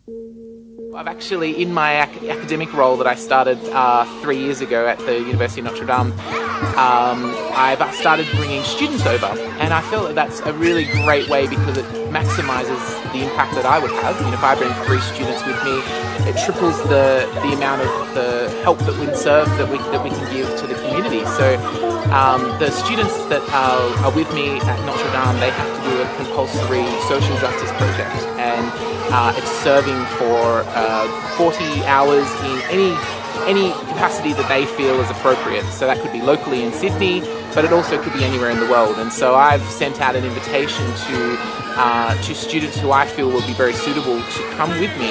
I've actually, in my academic role that I started 3 years ago at the University of Notre Dame, I've started bringing students over, and I feel that that's a really great way because it maximises the impact that I would have. You know, if I bring 3 students with me, it triples the amount of the help that we serve that we can give to the community. So the students that are with me at Notre Dame, they have to do a compulsory social justice project, and it's serving for 40 hours in any capacity that they feel is appropriate. So that could be locally in Sydney, but it also could be anywhere in the world. And so I've sent out an invitation to students who I feel will be very suitable to come with me,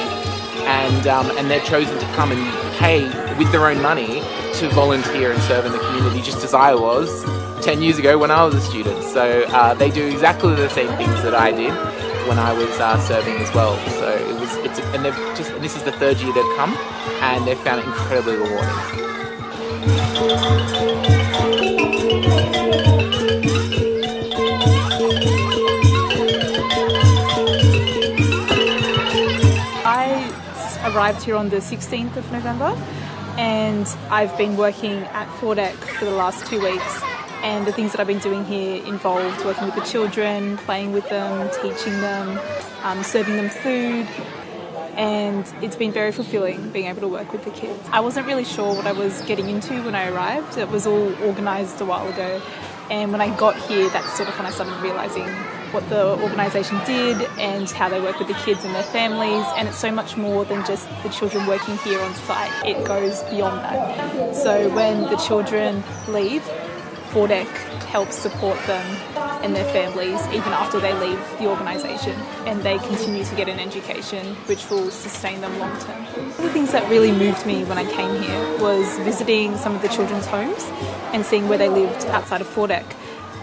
and they're chosen to come and pay with their own money to volunteer and serve in the community, just as I was 10 years ago when I was a student. So they do exactly the same things that I did when I was serving as well. So and this is the 3rd year they've come, and they've found it incredibly rewarding. I arrived here on the 16th of November, and I've been working at Fordec for the last 2 weeks. And the things that I've been doing here involved working with the children, playing with them, teaching them, serving them food, and it's been very fulfilling being able to work with the kids. I wasn't really sure what I was getting into when I arrived. It was all organised a while ago, and when I got here, that's sort of when I started realising what the organisation did and how they work with the kids and their families, and it's so much more than just the children working here on site. It goes beyond that. So when the children leave, Fordec helps support them and their families even after they leave the organisation, and they continue to get an education which will sustain them long term. One of the things that really moved me when I came here was visiting some of the children's homes and seeing where they lived outside of Fordec.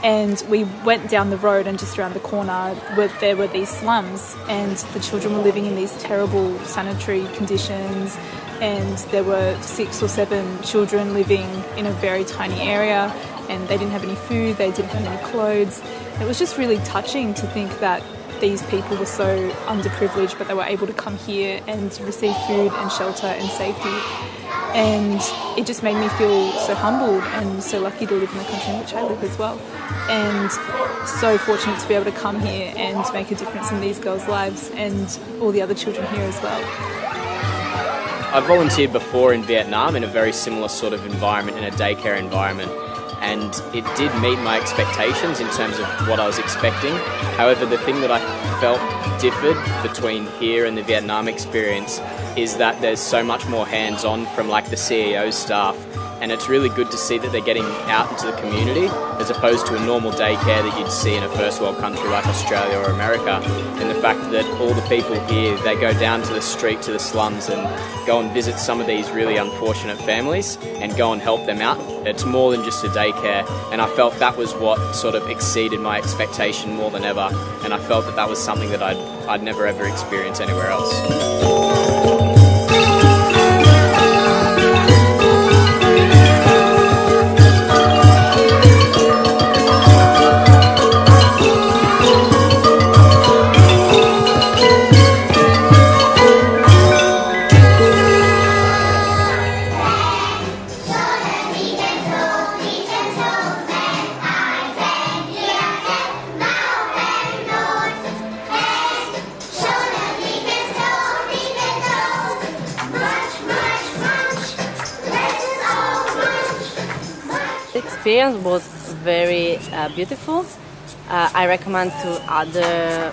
And we went down the road, and just around the corner there were these slums, and the children were living in these terrible sanitary conditions, and there were 6 or 7 children living in a very tiny area, and they didn't have any food, they didn't have any clothes. It was just really touching to think that these people were so underprivileged, but they were able to come here and receive food and shelter and safety. And it just made me feel so humbled and so lucky to live in the country in which I live as well. And so fortunate to be able to come here and make a difference in these girls' lives and all the other children here as well. I've volunteered before in Vietnam in a very similar sort of environment, in a daycare environment, and it did meet my expectations in terms of what I was expecting. However, the thing that I felt differed between here and the Vietnam experience is that there's so much more hands-on from like the CEO's staff, and it's really good to see that they're getting out into the community as opposed to a normal daycare that you'd see in a first world country like Australia or America. And the fact that all the people here, they go down to the street, to the slums, and go and visit some of these really unfortunate families and go and help them out. It's more than just a daycare, and I felt that was what sort of exceeded my expectation more than ever, and I felt that that was something that I'd never ever experienced anywhere else. The experience was very beautiful. I recommend to other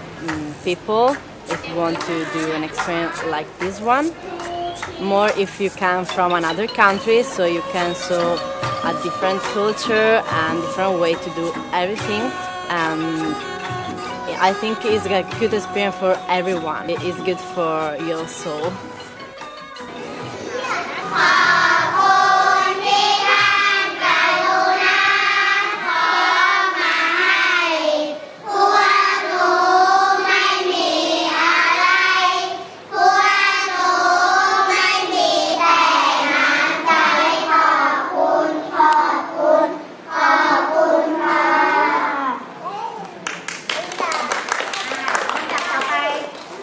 people if you want to do an experience like this one. More if you come from another country, so you can show a different culture and different way to do everything. I think it's a good experience for everyone. It is good for your soul.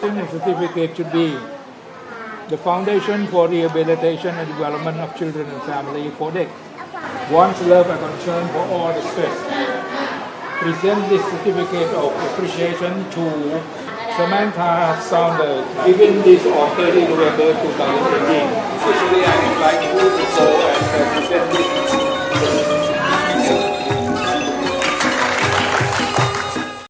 Student certificate should be the Foundation for Rehabilitation and Development of Children and Family, Fordec, wants love and concern for all the stress. Present this certificate of appreciation to Samantha Saunders, given this on 30 November 2018. Officially, I invite you to go and present this